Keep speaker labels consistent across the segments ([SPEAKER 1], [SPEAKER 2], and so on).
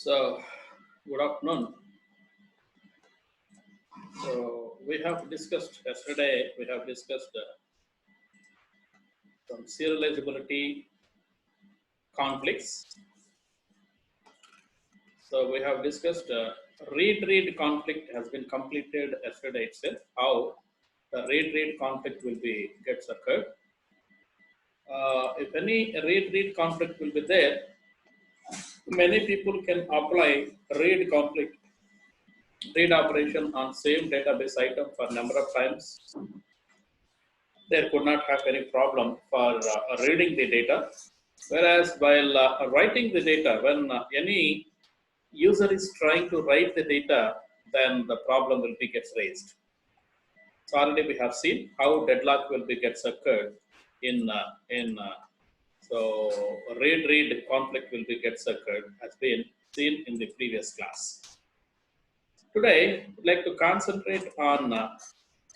[SPEAKER 1] So, good afternoon. So, we have discussed yesterday, we have discussed some serializability conflicts. So, we have discussed read-read conflict has been completed yesterday itself, how the read-read conflict will be gets occurred. If any read-read conflict will be there, many people can apply read conflict, read operation on same database item for number of times. There could not have any problem for reading the data. Whereas while writing the data, when any user is trying to write the data, then the problem will be gets raised. So already we have seen how deadlock will be gets occurred in so read conflict will be gets occurred has been seen in the previous class. Today, I'd like to concentrate on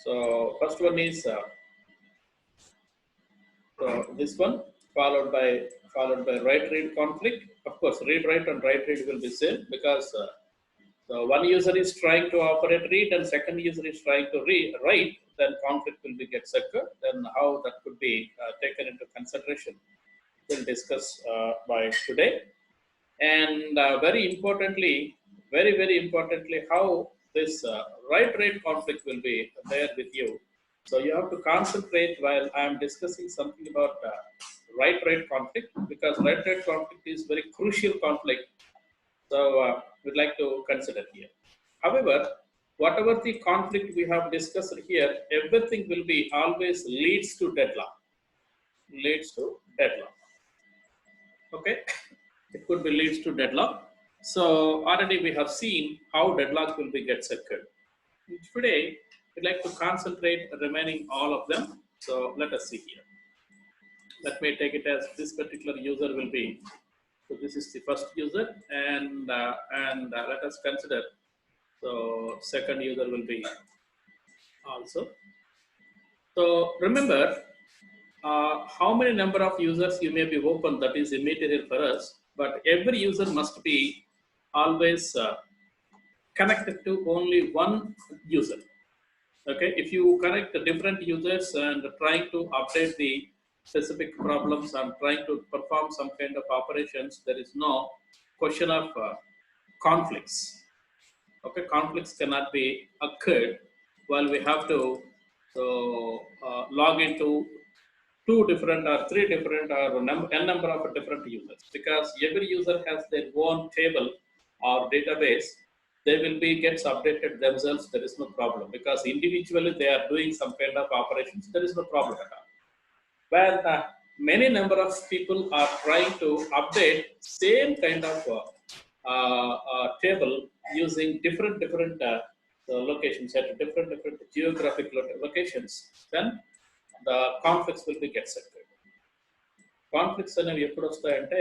[SPEAKER 1] so first one is so this one followed by write-read conflict. Of course, read-write and write-read will be same because so one user is trying to operate read and second user is trying to write. Then conflict will be get occur. Then how that could be taken into consideration, we'll discuss by today. And very importantly, how this write-read conflict will be there with you. So you have to concentrate while I am discussing something about write-read conflict, because write-read conflict is very crucial conflict. So we'd like to consider here. However, whatever the conflict we have discussed here, everything will be always leads to deadlock. Leads to deadlock. Okay, it could be leads to deadlock. So already we have seen how deadlock will be gets occurred. Today, we'd like to concentrate remaining all of them. So let us see here. Let me take it as this particular user will be. So this is the first user, and let us consider. So second user will be also. So remember, how many number of users you may be open, that is immaterial for us, but every user must be always connected to only one user. Okay, if you connect the different users and trying to update the specific problems and trying to perform some kind of operations, there is no question of conflicts. Okay, conflicts cannot be occurred while we have to log into two different or three different or n number of different users, because every user has their own table or database. They will be gets updated themselves. There is no problem, because individually they are doing some kind of operations. There is no problem at all. When many number of people are trying to update same kind of table using different locations at different geographic locations, then the conflicts will be get settled. Conflicts అనేవి ఎప్పుడు వస్తాయంటే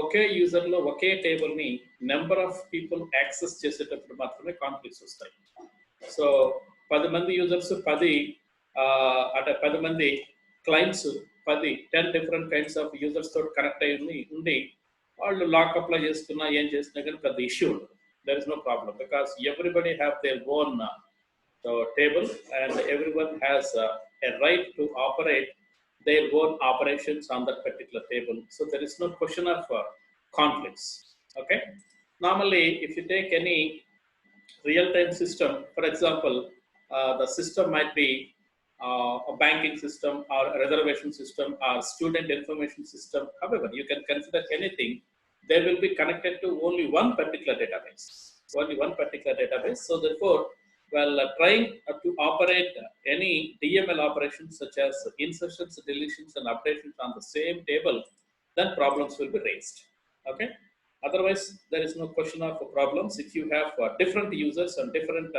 [SPEAKER 1] ఒకే యూజర్లో ఒకే టేబుల్ని number of people access చేసేటప్పుడు మాత్రమే conflicts వస్తాయి. So 10 మంది users 10 అంటే 10 మంది clients 10 different kinds of users తోటి కనెక్ట్ అయ్యి ఉండి వాళ్ళు లాక్ అప్లై చేసుకున్నా ఏం చేసినా కానీ పెద్ద ఇష్యూ ఉండదు. There is no problem, because everybody have their own table, and everyone has a right to operate their own operations on that particular table. So there is no question of conflicts. Okay. Normally, if you take any real-time system, for example, the system might be a banking system or a reservation system or student information system. However, you can consider anything. They will be connected to only one particular database. Only one particular database. So therefore, while trying to operate any DML operations such as insertions, deletions, and updations on the same table, then problems will be raised. Okay. Otherwise, there is no question of problems if you have different users and different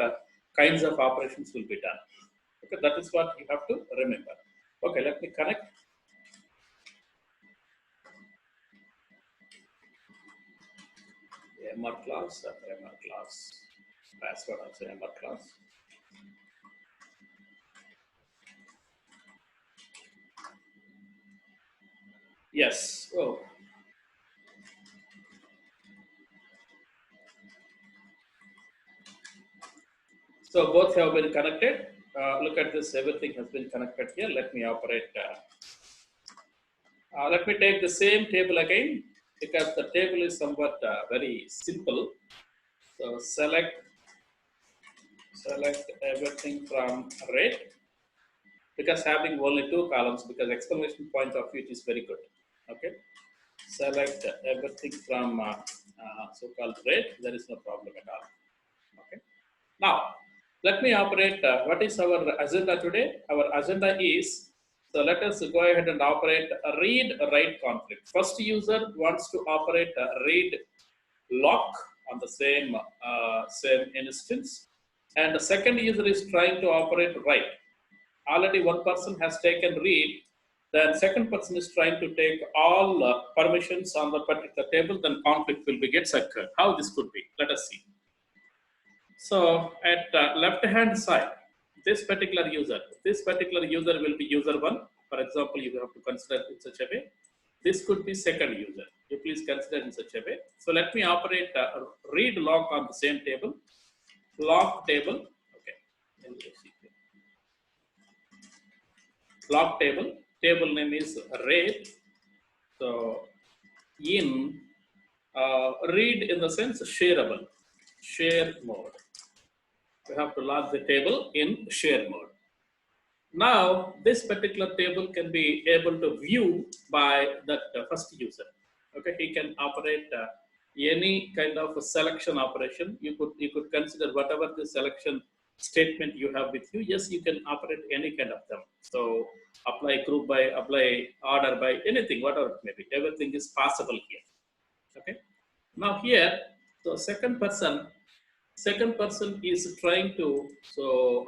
[SPEAKER 1] kinds of operations will be done. Okay, that is what you have to remember. Okay, let me connect. MR class, password also MR class. Yes. Oh. So both have been connected. Look at this, everything has been connected here. Let me operate. Let me take the same table again because the table is somewhat very simple. So select everything from rate because having only two columns because explanation point of view is very good. Okay. Select everything from so-called rate. There is no problem at all. Okay. Now, let me operate. What is our agenda today? Our agenda is, so let us go ahead and operate a read-write conflict. First user wants to operate a read lock on the same instance, and the second user is trying to operate write. Already one person has taken read, then second person is trying to take all permissions on the particular table, then conflict will be gets occurred. How this could be? Let us see. So at left hand side, this particular user will be user one. For example, you have to consider in such a way. This could be second user. You please consider in such a way. So let me operate read lock on the same table. Lock table. Okay. Lock table. Table name is rate. So in read in the sense shareable, share mode. We have to lock the table in share mode. Now, this particular table can be able to view by that first user. Okay, he can operate any kind of a selection operation. You could consider whatever the selection statement you have with you. Yes, you can operate any kind of them. So apply group by, apply order by, anything, whatever it may be. Everything is possible here. Okay. Now here, so second person is trying to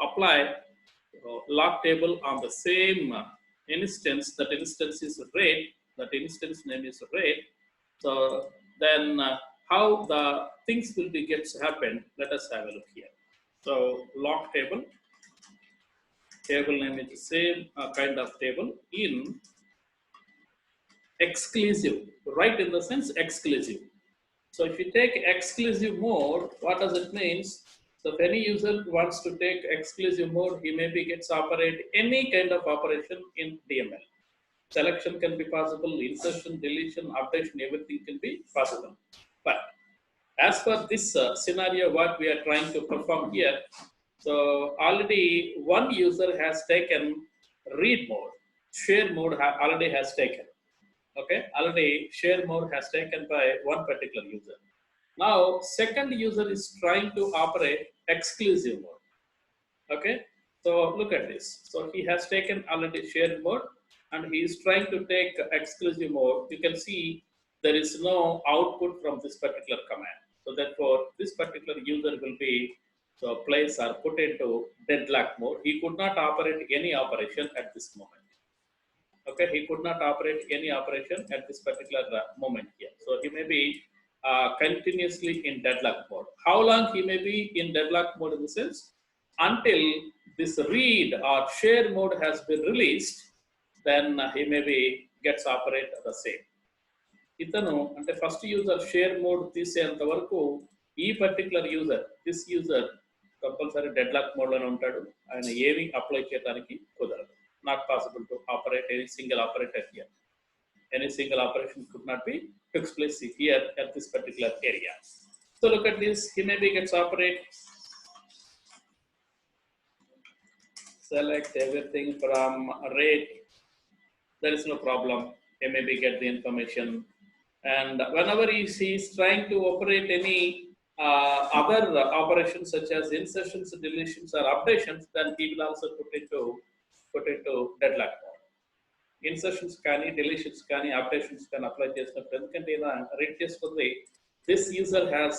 [SPEAKER 1] apply lock table on the same instance. That instance is rate. That instance name is rate. So then how the things will be gets happen, let us have a look here. So lock table name is the same kind of table in exclusive, right, in the sense exclusive. So if you take exclusive mode, what does it means? So if any user wants to take exclusive mode, he maybe gets operate any kind of operation in DML. Selection can be possible, insertion, deletion, updation, everything can be possible. But as per this scenario, what we are trying to perform here, so already one user has taken read mode, share mode already has taken. Okay, already share mode has taken by one particular user. Now, second user is trying to operate exclusive mode. Okay, so look at this. So he has taken already share mode and he is trying to take exclusive mode. You can see there is no output from this particular command. So therefore, this particular user will be placed or put into deadlock mode. He could not operate any operation at this moment. Okay, he could not operate any operation at this particular moment here. So he may be continuously in deadlock mode. How long he may be in deadlock mode in the sense? Until this read or share mode has been released, then he may be gets operate the same. Itanu ante first user share mode తీసేంత వరకు ఈ particular user, this user compulsory deadlock mode లోనే ఉంటాడు. ఆయన ఏమి apply చేయడానికి కుదరదు. Not possible to operate any single operator here. Any single operation could not be takes place here at this particular area. So look at this. He maybe gets operate. Select everything from rate. There is no problem. He maybe get the information. And whenever he is trying to operate any other operations such as insertions, deletions, or updations, then he will also put into deadlock mode. Insertions కానీ deletions కానీ updations కానీ apply చేసినప్పుడు ఎందుకంటే read చేసుకుంది this user has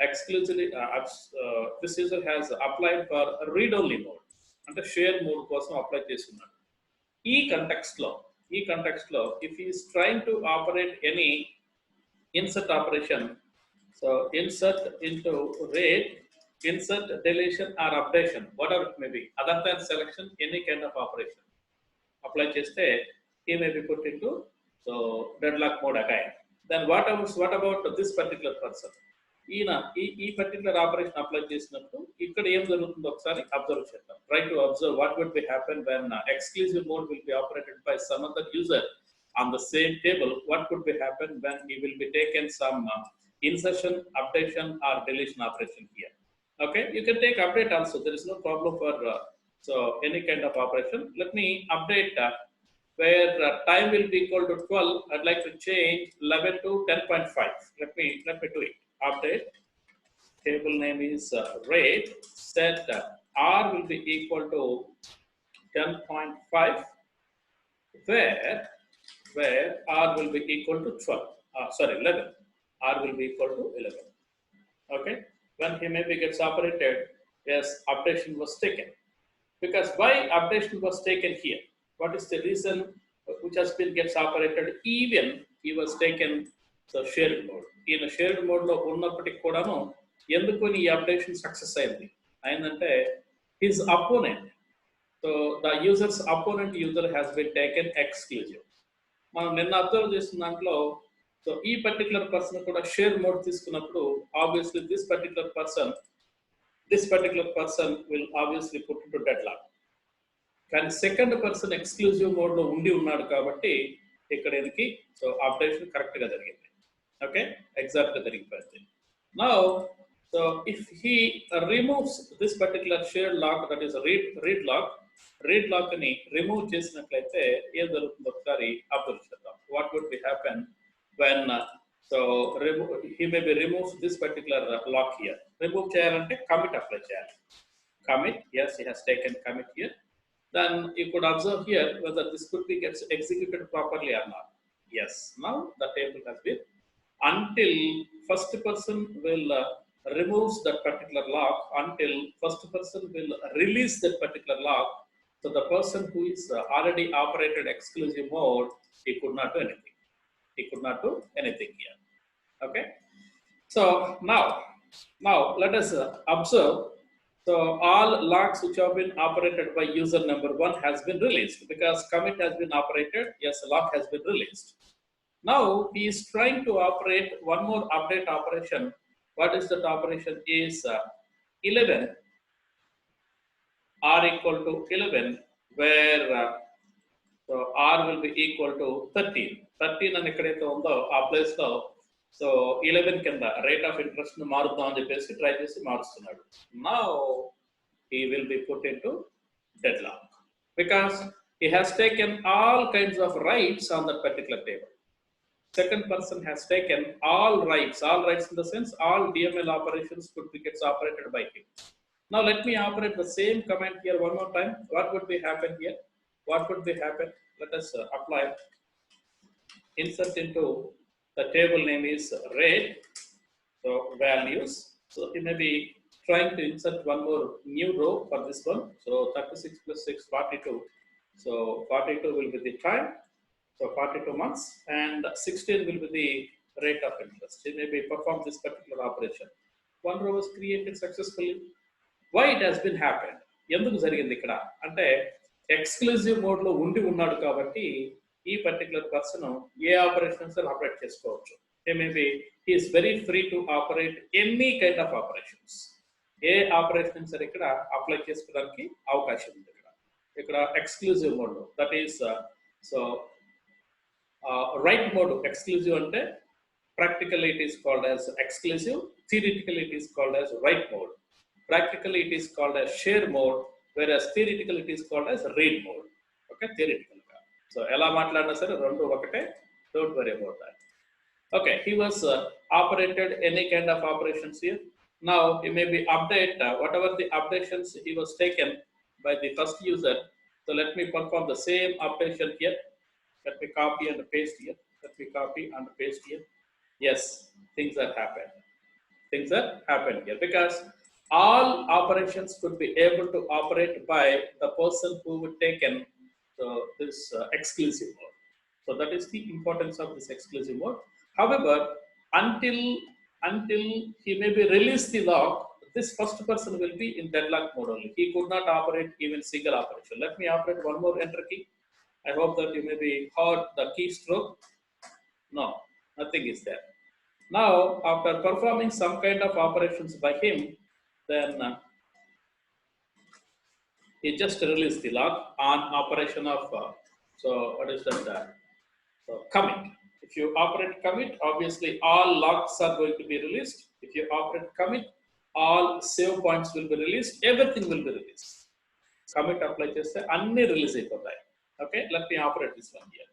[SPEAKER 1] exclusively this user has applied for read only mode అంటే share mode కోసం apply చేస్తున్నాడు. ఈ కంటెక్స్ట్ లో if he is trying to operate any insert operation, so insert into rate, insert, deletion, or updation, whatever it may be, other than selection, any kind of operation apply cheste, he may be put into deadlock mode again. Then what about this particular person? ఈ particular operation apply చేసినప్పుడు ఇక్కడ ఏం జరుగుతుందో ఒకసారి observe చేద్దాం. Try to observe what would be happen when exclusive mode will be operated by some other user on the same table. What could be happen when he will be taken some insertion, updation or deletion operation here. Okay, you can take update also, there is no problem for so any kind of operation. Let me update where time will be equal to 12. I'd like to change 11 to 10.5. Let me do it. Update, table name is rate, set r will be equal to 10.5 where r will be equal to 12, sorry 11, r will be equal to 11. Okay, when he maybe gets operated, yes, updation was taken. Because why updation was taken here? What is the reason which has been gets operated even he was taken the shared mode? In a shared mode lo unnapatiki kodanu enduku ee updation success ayindi ayindante his opponent, so the user's opponent user has been taken exclusive. మనం నిన్న observe చేసిన దాంట్లో so ఈ particular person కూడా share mode తీసుకున్నప్పుడు obviously this particular person will obviously put into dead lock. కానీ second person exclusive mode లో ఉండి ఉన్నాడు కాబట్టి ఇక్కడ దీనికి సో అప్డేషన్ కరెక్ట్ గా జరిగింది. ఓకే, ఎగ్జాక్ట్ గా జరిగిపోయింది. Now so if he removes this particular share lock, that is read lock ని రిమూవ్ చేసినట్లయితే ఏం జరుగుతుందో ఒకసారి అబ్జర్వ్ చేద్దాం. What would be happen when so he may be removes this particular lock here. Remove చేయాలంటే commit apply చేయాలి. Commit, yes, he has taken commit here. Then you could observe here whether this could be gets executed properly or not. Yes, now the table has been, until first person will removes that particular lock, until first person will release that particular lock. So the person who is already operated exclusive mode, he could not do anything. He could not do anything here. Okay. So now let us observe. So all locks which have been operated by user number 1 has been released because commit has been operated. Yes, lock has been released. Now he is trying to operate one more update operation. What is that operation? Is 11 r equal to 11 where so r will be equal to 13 అని ఎక్కడైతే ఉందో ఆ place లో so 11 కింద rate of interest ను మారుద్దాం అని చెప్పేసి try చేసి మారుస్తున్నాడు. Now he will be put into deadlock because he has taken all kinds of rights on that particular table. Second person has taken all rights in the sense all DML operations could be gets operated by him. Now let me operate the same command here one more time. What would be happen here? What would be happen? Let us apply insert into the table name is rate, so values. So he may be trying to insert one more new row for this one. So 36 plus 6, 42. So 42 will be the time. So 42 months and 16 will be the rate of interest. He may be perform this particular operation. One row was created successfully. Why it has been happened? ఎందుకు జరిగింది ఇక్కడ అంటే exclusive mode లో ఉండి ఉన్నాడు కాబట్టి ఈ particular person ఏ operations operate చేసుకోవచ్చు. he is very free to operate any kind of operations. A operation సరే ఇక్కడ అప్లై చేసుకోవడానికి అవకాశం ఉంది. ఇక్కడ ఎక్స్క్లూజివ్ మోడ్ లో that is so right mode exclusive అంటే practically it is called as exclusive, theoretically it is called as write mode. Practically it is called as share mode, whereas theoretically it is called as read mode. Okay, theoretical. So ela matladna sare rendu okate, don't worry about that. Okay, he was operated any kind of operations here. Now he may be update whatever the updations he was taken by the first user. So let me perform the same updation here. Let me copy and paste here. Let me copy and paste here. Yes, things are happened. Things are happened here because all operations could be able to operate by the person who would taken this exclusive mode. So that is the importance of this exclusive mode. However, until he may be release the lock, this first person will be in deadlock mode only. He could not operate even single operation. Let me operate one more enter key. I hope that you may be heard the keystroke. No, nothing is there. Now, after performing some kind of operations by him, then he just released the log on operation of, so what is that? So commit. If you operate commit, obviously all logs are going to be released. If you operate commit, all save points will be released. Everything will be released. Commit apply cheste anni release ayipotayi. Okay, let me operate this one here.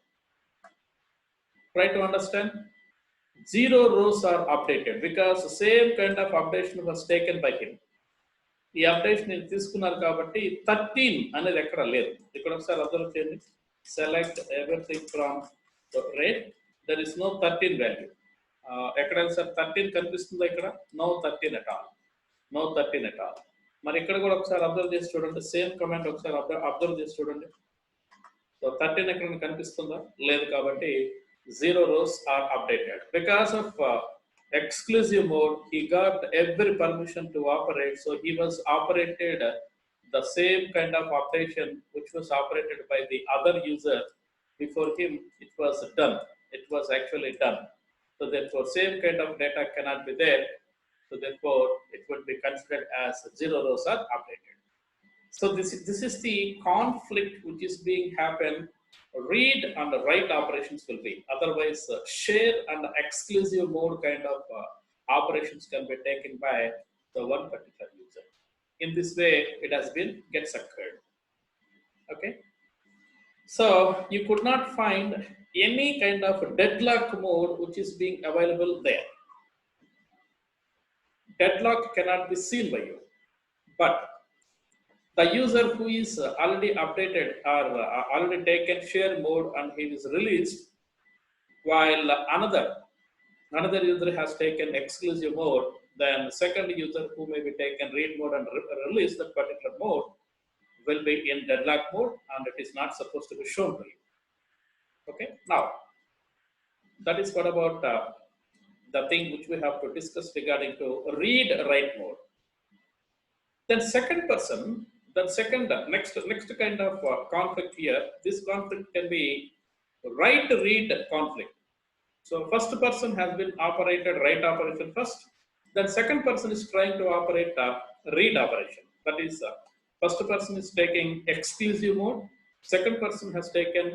[SPEAKER 1] Try to understand. 0 rows are updated because the same kind of updation was taken by him. ఈ updation నేను తీసుకున్నారు కాబట్టి 13 అనేది ఎక్కడ లేదు. ఇక్కడ ఒకసారి observe చేయండి. Select everything from rate. There is no 13 value. ఎక్కడైనా సార్ 13 కనిపిస్తుందా ఇక్కడ? No 13 at all. No 13 at all. మరి ఇక్కడ కూడా ఒకసారి అబ్జర్వ్ చేసి చూడండి. సేమ్ కమెంట్ ఒకసారి అబ్జర్వ్ చేసి చూడండి. సో 13 ఎక్కడ కనిపిస్తుందా? లేదు కాబట్టి 0 rows are updated. Because of exclusive mode, he got every permission to operate. So he was operated the same kind of operation which was operated by the other user. Before him, it was done. It was actually done. So therefore, same kind of data cannot be there. So therefore, it would be considered as 0 rows are updated. So this is the conflict which is being happened. Read and write operations will be. Otherwise, share and exclusive mode kind of operations can be taken by the one particular user. In this way, it has been gets occurred. Okay. So you could not find any kind of deadlock mode which is being available there. Deadlock cannot be seen by you, but the user who is already updated or already taken share mode and he is released, while another user has taken exclusive mode, then second user who may be taken read mode and release that particular mode will be in deadlock mode and it is not supposed to be shown to you. Okay, now that is what about the thing which we have to discuss regarding to read write mode. Then second person, then second next kind of conflict here. This conflict can be write read conflict. So first person has been operated write operation first. Then second person is trying to operate read operation. That is first person is taking exclusive mode. Second person has taken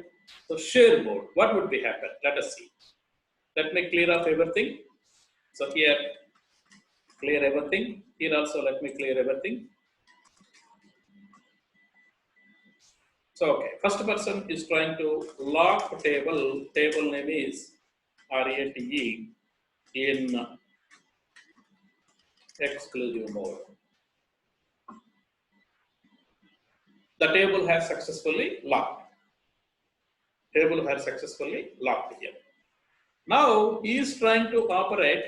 [SPEAKER 1] the share mode. What would be happen? Let us see. Let me clear off everything. So here clear everything. Here also let me clear everything. So, okay, first person is trying to lock table name is RATE in exclusive mode. The table has successfully locked. Table has successfully locked here. Now, he is trying to operate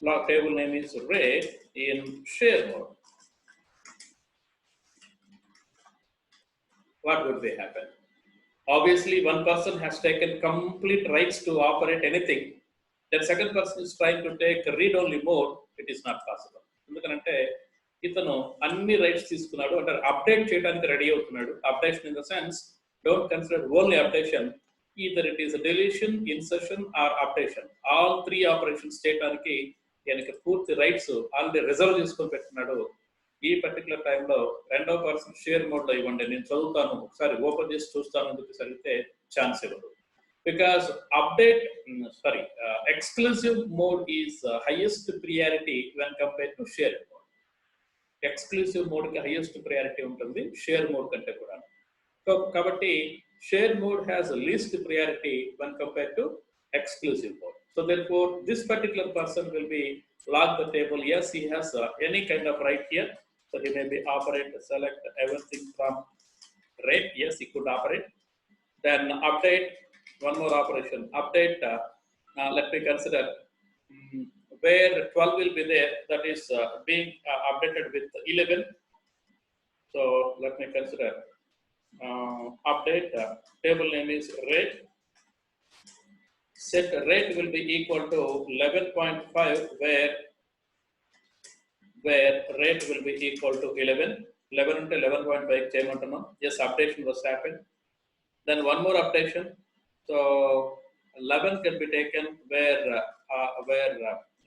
[SPEAKER 1] lock table name is rate in share mode. What would be happen? Obviously, one person has taken complete rights to operate anything. The second person is trying to take read-only mode. It is not possible. ఎందుకంటే ఇతను అన్ని rights తీసుకున్నాడు అంటే update చేయడానికి ready అవుతున్నాడు. Updation in the sense don't consider only updation. Either it is deletion, insertion or updation. All 3 operations చేయడానికి ఈయనకి పూర్తి రైట్స్ ఆల్రెడీ రిజర్వ్ చేసుకొని పెట్టుకున్నాడు. ఈ పర్టికులర్ టైంలో రెండో పర్సన్ షేర్ మోడ్లో ఇవ్వండి, నేను చదువుతాను, ఒకసారి ఓపెన్ చేసి చూస్తాను అని చెప్పేసి అడిగితే ఛాన్స్ ఇవ్వదు. Because update exclusive mode is highest priority when compare to share mode. Exclusive మోడ్కి హైయెస్ట్ ప్రియారిటీ ఉంటుంది షేర్ మోడ్ కంటే కూడా. కాబట్టి share mode has least priority when compare to exclusive mode. So therefore, this particular person will be lock the table. Yes, he has any kind of right here. So he may be operate, select everything from rate. Yes, he could operate. Then update, one more operation. Update, let me consider where 12 will be there. That is being updated with 11. So let me consider update, table name is rate. Set rate will be equal to 11.5 where rate will be equal to 11. 11 into 11.5 చేయమంటున్నాం. Yes, updation was happened. Then one more updation. So 11 can be taken where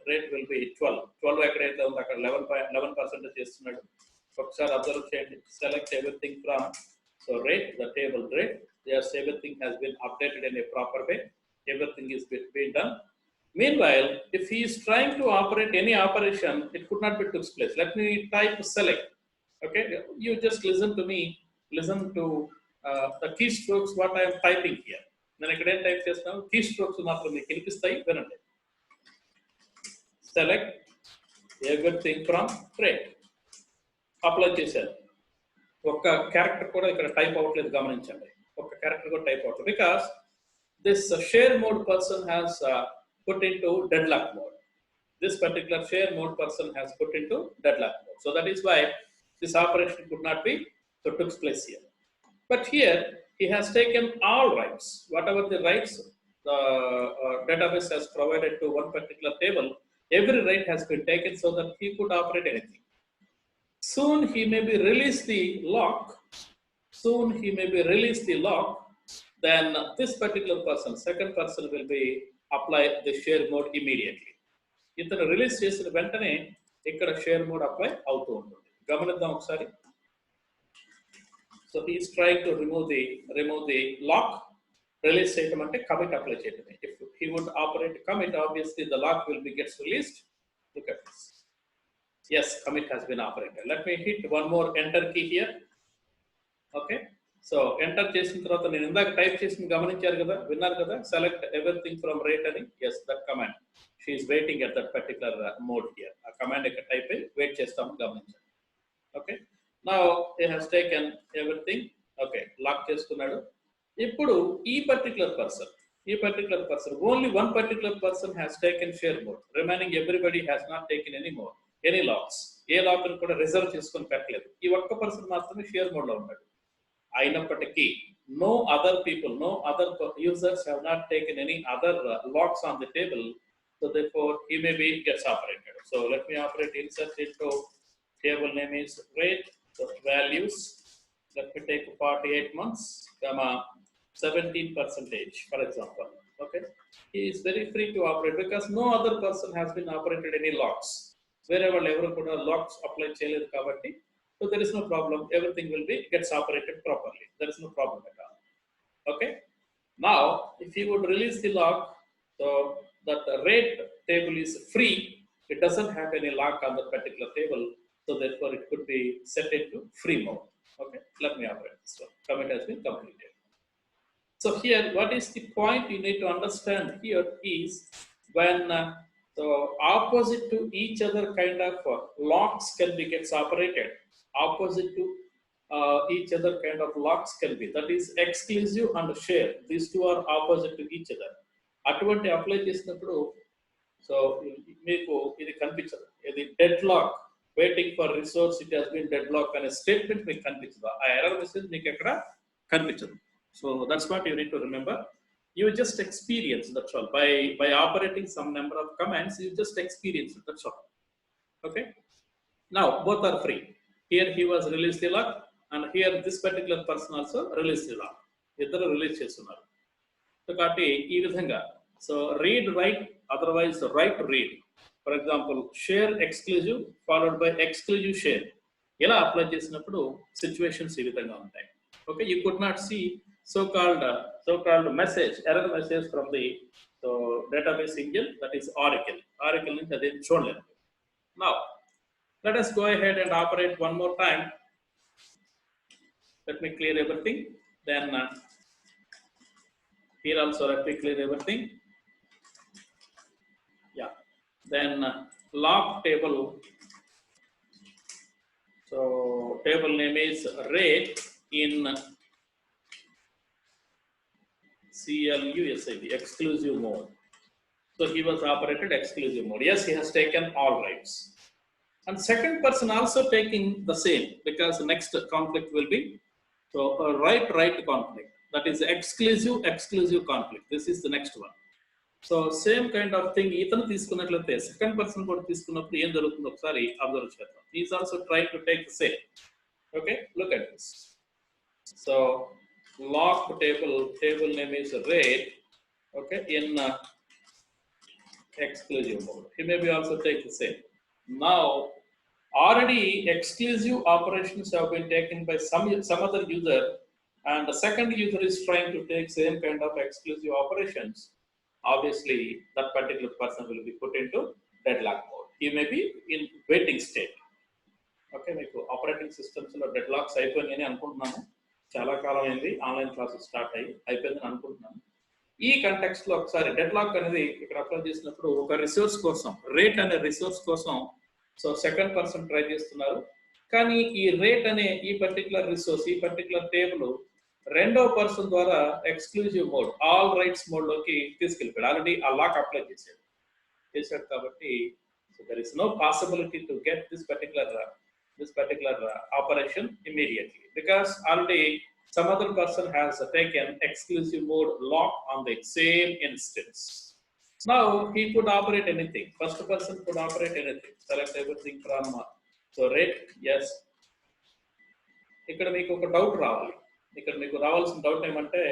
[SPEAKER 1] rate will be 12. 12 ఎక్కడైతే ఉందో అక్కడ 11% చేస్తున్నాడు. ఒకసారి observe చేయండి. Select everything from so rate, the table rate. Yes, everything has been updated in a proper way. Everything is being done. Meanwhile, if he is trying to operate any operation, it could not be took place. Let me type select. Okay, you just listen to me. Listen to the keystrokes what I am typing here. నేను ఇక్కడ ఏం type చేస్తున్నాను, key strokes మాత్రం మీకు వినిపిస్తాయి, వినండి. Select everything from rate apply చేశారు. ఒక్క character కూడా ఇక్కడ టైప్ అవ్వట్లేదు, గమనించండి. ఒక్క క్యారెక్టర్ కూడా టైప్ అవ్వట్లేదు because this share mode person has put into deadlock mode. This particular share mode person has put into deadlock mode. So that is why this operation could not be took place here. But here he has taken all rights. Whatever the rights the database has provided to one particular table, every right has been taken so that he could operate anything. Soon he may be release the lock. Soon he may be release the lock. Then this particular person, second person, will be apply the share mode immediately. ఇతను release చేసిన వెంటనే ఇక్కడ share mode apply అవుతూ ఉంటుంది. గమనిద్దాం ఒకసారి. So he is trying to remove the lock. Release చేయడం అంటే కమిట్ అప్లై చేయడమే. If he would operate commit, obviously the lock will be gets released. Look at this. yes, commit has been operated. Let me hit one more enter key here. Okay, so enter చేసిన తర్వాత నేను ఇందాక type చేసిన గమనించారు కదా, విన్నారు కదా, select everything from rate అని. yes, that command, she is waiting at that particular mode here. ఆ కమాండ్ ఇక్కడ టైప్ అయ్యి వెయిట్ చేస్తామని గమనించండి. Okay, now he has taken everything. Okay, lock చేసుకున్నాడు. ఇప్పుడు ఈ particular person only one particular person has taken share mode. Remaining everybody has not taken any mode, any locks. ఏ lock కూడా reserve చేసుకొని పెట్టలేదు. ఈ ఒక్క పర్సన్ మాత్రమే షేర్ మోడ్ లో ఉన్నాడు. అయినప్పటికీ no other people, no other users have not taken any other locks on the table, so therefore he may be gets operated. So let me operate insert into table name is rate, so values, let me take 48 months, comma 17% for example. Okay, he is very free to operate because no other person has been operated any locks. Wherever level kuda locks apply cheyaledu kabatti, so there is no problem. Everything will be gets operated properly. There is no problem at all. Okay. Now, if you would release the lock, so that the rate table is free. It doesn't have any lock on the particular table, so therefore it could be set into free mode. Okay. Let me operate this one. Commit has been completed. So here, what is the point you need to understand here is when so opposite to each other kind of locks can be gets operated. Opposite to each other kind of locks can be, that is exclusive and share. These two are opposite to each other. అటువంటి apply చేసినప్పుడు so మీకు ఇది కనిపించదు. ఇది dead lock, waiting for resource, it has been dead lock అనే statement మీకు కనిపించదు. ఆ ఎర్రర్ మెసేజ్ మీకు ఎక్కడ కనిపించదు. So that's what you need to remember. You just experience, that's all. By operating some number of commands, you just experience it, that's all. Okay, now both are free. Here he was released the lock, and here this particular person also released the lock. ఇద్దరు release చేస్తున్నారు. So కాబట్టి ఈ విధంగా so read write, otherwise write read. For example share exclusive followed by exclusive share, ఇలా apply చేసినప్పుడు situations ఈ విధంగా ఉంటాయి. Okay, you could not see so called message, error message from the database engine, that is Oracle నుంచి అది చూడలేదు. Now let us go ahead and operate one more time. Let me clear everything. Then here also let me clear everything. Yeah, then log table. So table name is rate in CLUSIV, exclusive mode. So he was operated exclusive mode. Yes, he has taken all rights. And second person also taking the same, because the next conflict will be so a right conflict. That is exclusive conflict. This is the next one. So same kind of thing. Itanu తీసుకున్నట్లయితే second person కూడా తీసుకున్నప్పుడు ఏం జరుగుతుందో ఒకసారి observe చేద్దాం. He is also trying to take the same. Okay, look at this. So lock table name is rate Okay, in exclusive mode. He may be also take the same. Now, already exclusive operations have been taken by some other user, and the second user is trying to take same kind of exclusive operations. Obviously, that particular person will be put into deadlock mode. He may be in waiting state. Okay మీకు operating సిస్టమ్స్లో deadlocks అయిపోయినాయని అనుకుంటున్నాను. చాలా కాలం అయింది online classes start అయిపోయిందని అనుకుంటున్నాను. ఈ కంటెక్స్ట్లో ఒకసారి deadlock అనేది ఇక్కడ అప్లై చేసినప్పుడు ఒక రిసోర్స్ కోసం, రేట్ అనే రిసోర్స్ కోసం సో సెకండ్ పర్సన్ ట్రై చేస్తున్నారు. కానీ ఈ రేట్ అనే ఈ పర్టికులర్ రిసోర్స్, ఈ పర్టికులర్ టేబుల్ రెండో పర్సన్ ద్వారా ఎక్స్క్లూజివ్ మోడ్, ఆల్ రైట్స్ మోడ్లోకి తీసుకెళ్ళిపోయాడు. ఆల్రెడీ ఆ లాక్ అప్లై చేశాడు కాబట్టి so there is no possibility to get this particular operation immediately, because already some other person has taken exclusive mode lock on the same instance. Now he could operate anything. First person could operate anything. Select everything from so rate yes. ఇక్కడ మీకు ఒక doubt రావాలి. ఇక్కడ మీకు రావాల్సిన doubt ఏమంటే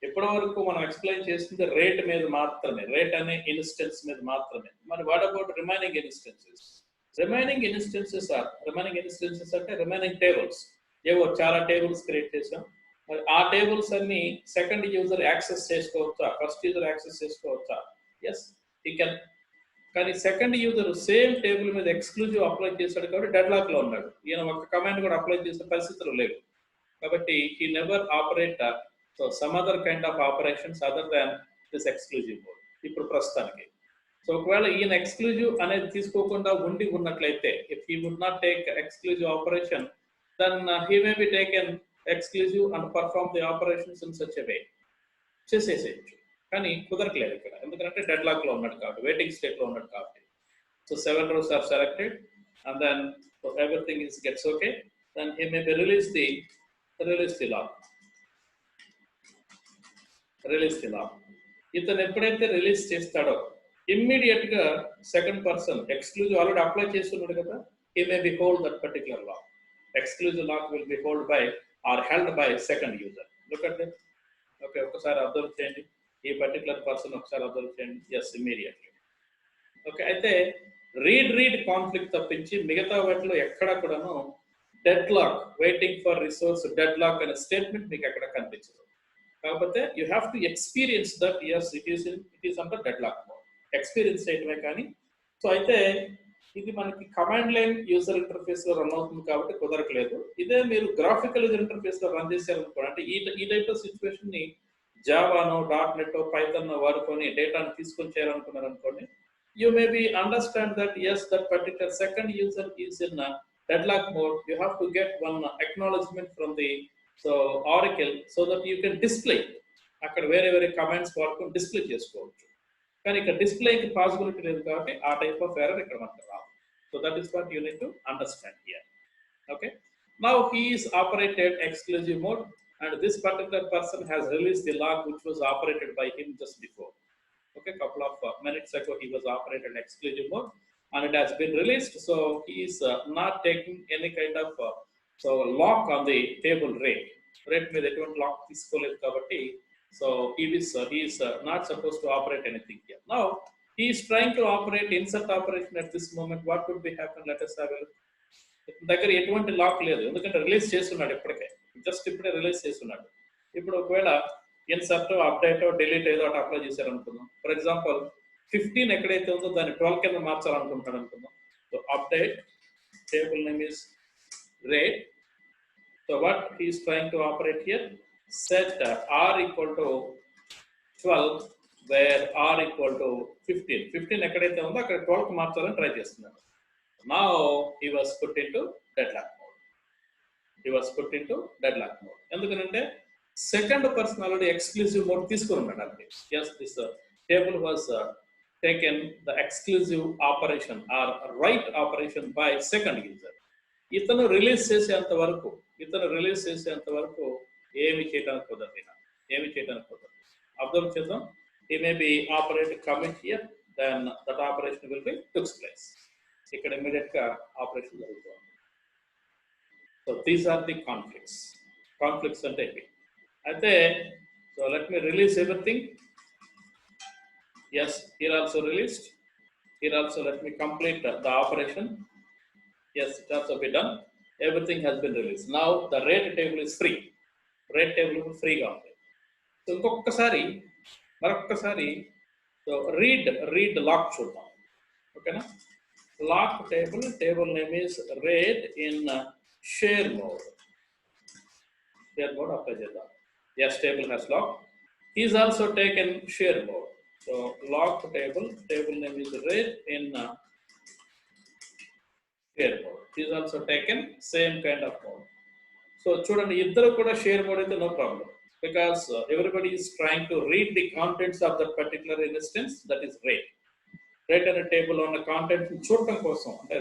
[SPEAKER 1] ఇప్పటి వరకు మనం ఎక్స్ప్లెయిన్ చేస్తుంది రేట్ మీద మాత్రమే, రేట్ అనే ఇన్స్టెన్స్ మీద మాత్రమే. మరి what about remaining instances? Remaining instances అంటే రిమైనింగ్ టేబుల్స్. ఏవో చాలా టేబుల్స్ క్రియేట్ చేసాం. మరి ఆ టేబుల్స్ అన్ని సెకండ్ యూజర్ యాక్సెస్ చేసుకోవచ్చా, ఫస్ట్ యూజర్ యాక్సెస్ చేసుకోవచ్చా? ఎస్, ఈ కెన్. కానీ సెకండ్ యూజర్ సేమ్ టేబుల్ మీద ఎక్స్క్లూజివ్ అప్లై చేశాడు కాబట్టి డెడ్ లాక్ లో ఉన్నాడు. ఈయన ఒక కమాండ్ కూడా అప్లై చేసే పరిస్థితులు లేవు కాబట్టి he never operate so some other kind of operations other than this exclusive mode ఇప్పుడు ప్రస్తుతానికి. సో ఒకవేళ ఈయన ఎక్స్క్లూజివ్ అనేది తీసుకోకుండా ఉన్నట్లయితే, if he would not take exclusive operation, then he may be taken exclusive and perform the operations in such a way. చేసేసేయచ్చు, కానీ కుదరట్లేదు ఇక్కడ. ఎందుకంటే డెడ్ లాక్ లో ఉన్నాడు కాబట్టి, వెయిటింగ్ స్టేట్ లో ఉన్నాడు కాబట్టి. So 7 rows are selected and then so everything gets okay, then he may be release the lock. ఇతను ఎప్పుడైతే రిలీజ్ చేస్తాడో ఇమ్మీడియట్ గా second person exclusive already apply చేస్తున్నాడు కదా, he may be hold that particular lock. Exclusive lock will be held by or held by second user. Look at that. Okay, ఒకసారి observe చేయండి. ఈ particular person ఒకసారి observe చేయండి. Yes, immediately. Okay, అయితే read conflict తప్పించి మిగతా వాటిలో ఎక్కడ కూడాను dead lock, waiting for resource dead lock అనే స్టేట్మెంట్ మీకు ఎక్కడ కనిపించదు. కాకపోతే you have to experience that as it is under dead lock mode. Experience చేయటమే కానీ. సో అయితే ఇది మనకి కమాండ్ లైన్ యూజర్ ఇంటర్ఫేస్ లో రన్ అవుతుంది కాబట్టి కుదరట్లేదు. ఇదే మీరు గ్రాఫికల్ యూజర్ ఇంటర్ఫేస్ లో రన్ చేశారనుకోండి, అంటే ఈ టైప్ ఆఫ్ సిచ్యువేషన్ ని జావానో .NET పైథాన్ వాడుకొని డేటాను తీసుకొని చేయాలనుకున్నారు అనుకోండి, you may be understand that yes, that particular second user is in a deadlock mode. You have to get one acknowledgement from the Oracle so that you can display. అక్కడ వేరే commands వాడుకొని display చేసుకోవచ్చు. కానీ ఇక్కడ డిస్ప్లేకి possibility లేదు కాబట్టి ఆ type of error ఇక్కడ మనకు రాదు. So that is what you need to understand here. Okay, now he is operated exclusive mode and this particular person has released the lock which was operated by him just before. Okay, couple of minutes ago he was operated exclusive mode and it has been released. So he is not taking any kind of lock on the table rate మీద ఎటువంటి lock తీసుకోలేదు కాబట్టి so he is not supposed to operate anything here. Now he is trying to operate insert operation at this moment. What could be happen? Let us have a look. దగ్గర ఎటువంటి lock లేదు, ఎందుకంటే release చేస్తున్నాడు, ఇప్పటికే just ఇప్పుడే release చేస్తున్నాడు. ఇప్పుడు ఒకవేళ ఇన్సర్ట్ అప్డేట్ డిలీట్ ఏదో ఒకటి అప్లై చేశారు అనుకుందాం. ఫర్ ఎగ్జాంపుల్ 15 ఎక్కడైతే ఉందో దాన్ని 12 కింద మార్చాలనుకుంటాడు అనుకుందాం. So update table name is rate. So what he is trying to operate here, set R equal to 12 where R equal to 15 ఎక్కడైతే ఉందో అక్కడ 12 కి మార్చాలని ట్రై చేస్తున్నాడు. Now he was put into deadlock mode. ఎందుకంటే second person already exclusive mode తీసుకుని ఉన్నాడు అంటే yes, this table was taken the exclusive operation or write operation by second user. ఇతను రిలీజ్ చేసేంత వరకు ఏమి చేయడానికి కుదరదు. అబ్జర్వ్ చేద్దాం. he may be operate commit here, then that operation will be took place. ఇక్కడ ఇమ్మీడియట్ గా ఆపరేషన్ జరుగుతుంది. So these are the conflicts అంటే ఇవి. అయితే so let me release everything. Yes, here also released. Here also let me complete the operation. Yes, it has to be done. Everything has been released. Now the rate table is free. Rate table is free. So ఇంకొకసారి మరొక్కసారి so read lock చూద్దాం. ఓకేనా? Lock table name is rate in share mode. Share mode apply చేద్దాం. Yes, table has lock. He is also taken share mode. So lock table name is rate in share mode. He is also taken same kind of mode. So చూడండి ఇద్దరు కూడా share mode అయితే no problem because everybody is trying to read the contents of that particular instance, that is rate. Rate అనే table ఉన్న content చూడటం కోసం అంటే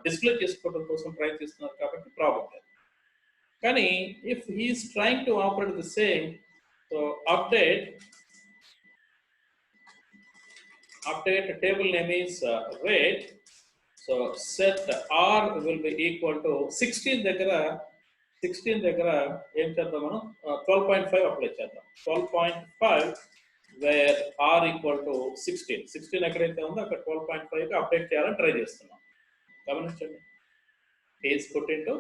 [SPEAKER 1] display చేసుకోవడం కోసం ట్రై చేస్తున్నారు కాబట్టి ప్రాబ్లం లేదు. కానీ if he is trying to operate the same, so update table name is rate. So set r will be equal to 16 దగ్గర ఏం చేద్దాం మనం 12.5 అప్లై చేద్దాం. 12.5 వేర్ r ఈక్వల్ టు 16 ఎక్కడైతే ఉందో అక్కడ 12.5 అప్డేట్ చేయాలని ట్రై చేస్తున్నాం. గమనించండి, is put into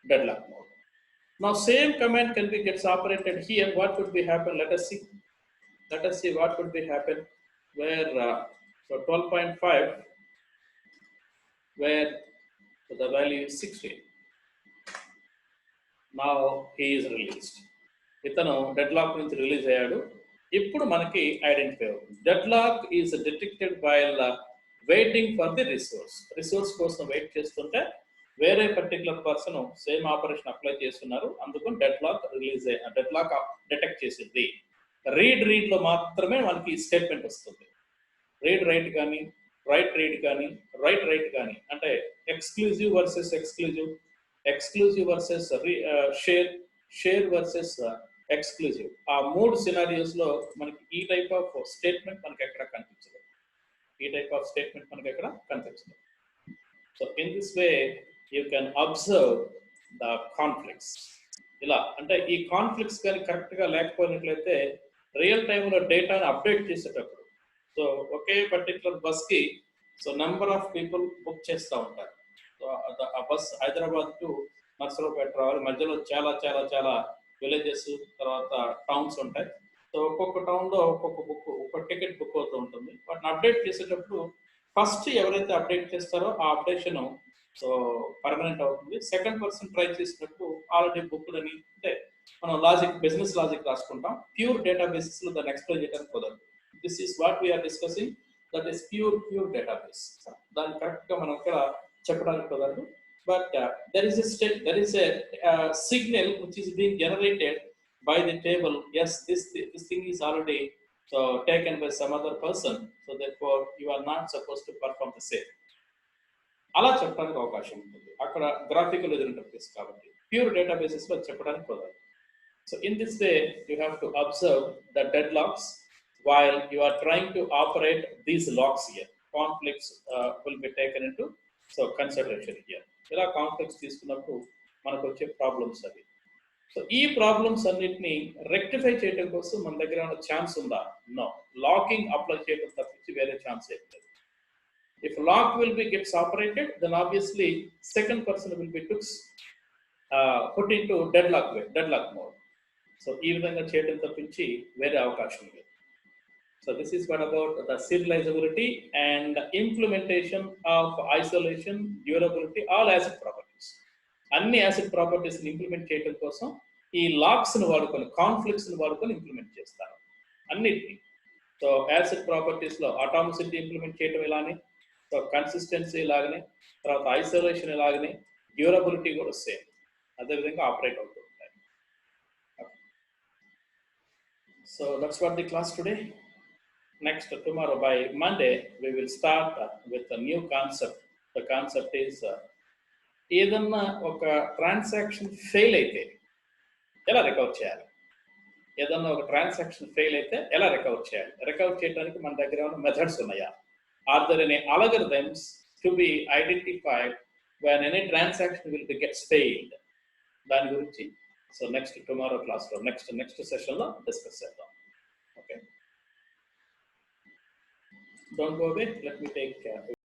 [SPEAKER 1] deadlock mode. Now same command can be gets operated here. What would be happen? Let us see what would be happen where so 12.5 where the value is 16. Now he is released. ఇతను deadlock నుంచి release అయ్యాడు. ఇప్పుడు మనకి identify అవుతుంది. Deadlock is detected while waiting for the resource కోసం wait చేస్తుంటే వేరే particular person same operation apply చేస్తున్నారు, అందుకని డెడ్లాక్ డిటెక్ట్ చేసింది. రీడ్ లో మాత్రమే మనకి స్టేట్మెంట్ వస్తుంది. రైట్ కానీ రైట్ కానీ అంటే exclusive versus exclusive versus share versus exclusive. ఆ మూడు సినారియోస్ లో మనకి ఈ టైప్ ఆఫ్ స్టేట్మెంట్ మనకి ఎక్కడ కనిపించదు. So in this way you can observe the conflicts. ఇలా అంటే ఈ కాన్ఫ్లిక్ట్స్ కానీ కరెక్ట్ గా లేకపోయినట్లయితే రియల్ టైంలో డేటాను అప్డేట్ చేసేటప్పుడు సో ఒకే పర్టికులర్ బస్ కి so number of people book చేస్తూ ఉంటారు. సో ఆ బస్ హైదరాబాద్ టు నర్సరావుపేట రావాలి, మధ్యలో చాలా చాలా చాలా విలేజెస్ తర్వాత టౌన్స్ ఉంటాయి. సో ఒక్కొక్క టౌన్ లో ఒక్కొక్క టికెట్ బుక్ అవుతూ ఉంటుంది. వాటిని అప్డేట్ చేసేటప్పుడు ఫస్ట్ ఎవరైతే అప్డేట్ చేస్తారో ఆ అప్డేషన్ సో పర్మనెంట్ అవుతుంది. సెకండ్ పర్సన్ ట్రై చేసినప్పుడు ఆల్రెడీ బుక్డ్ అని అంటే మనం బిజినెస్ లాజిక్ రాసుకుంటాం. ప్యూర్ డేటా బేసిస్ లో దాన్ని ఎక్స్ప్లెయిన్ చేయడానికి కుదరదు. This is what we are discussing, that is pure database. దాన్ని కరెక్ట్ గా మనం ఇక్కడ చెప్పడానికి కుదరదు. But there is a signal which is being generated by the table. Yes, this thing is already so taken by some other person, so therefore you are not supposed to perform the same. అలా చెప్పడానికి అవకాశం ఉంటుంది. అక్కడ graphical interface కాబట్టి pure databases లో చెప్పడానికి కుదరదు. So in this way you have to observe the deadlocks while you are trying to operate these locks here. Conflicts will be taken into so consideration here. ఇలా conflicts తీసుకున్నప్పుడు మనకు వచ్చే problems అవి. So ఈ problems అన్నిటిని rectify చేయడం కోసం మన దగ్గర ఏమైనా ఛాన్స్ ఉందా? నో. లాకింగ్ అప్లై చేయడం తప్పించి వేరే ఛాన్స్ ఏం లేదు. If lock will be gets operated then obviously second person will be put in to deadlock mode. So ఈ విధంగా చేయడం తప్పించి వేరే అవకాశం లేదు. So this is what about the serializability and implementation of isolation, durability, all asset properties. అన్ని asset properties ని implement చేయడం కోసం ఈ లాక్స్ ని వాడుకొని కాన్ఫ్లిక్ట్స్ ని వాడుకొని ఇంప్లిమెంట్ చేస్తారు అన్నిటిని. సో asset ప్రాపర్టీస్ లో అటామిసిటీ ఇంప్లిమెంట్ చేయడం ఇలానే, సో కన్సిస్టెన్సీ ఇలాగనే, తర్వాత ఐసోలేషన్ ఇలాగనే, డ్యూరబిలిటీ కూడా సేమ్ అదేవిధంగా ఆపరేట్ అవుతూ ఉంటాయి. So that's what the class today. Next tomorrow by Monday we will start with a new concept. The concept is ఏదన్నా ఒక ట్రాన్సాక్షన్ ఫెయిల్ అయితే ఎలా రికవర్ చేయాలి. ఏదన్నా ఒక ట్రాన్సాక్షన్ ఫెయిల్ అయితే ఎలా రికవర్ చేయాలి. రికవర్ చేయడానికి మన దగ్గర ఏమైనా మెథడ్స్ ఉన్నాయా? Are there any algorithms to be identified when any transaction will be gets failed? దాని గురించి సో నెక్స్ట్ టుమారో క్లాస్లో నెక్స్ట్ సెషన్లో డిస్కస్ చేద్దాం. Okay. Don't go away. Let me take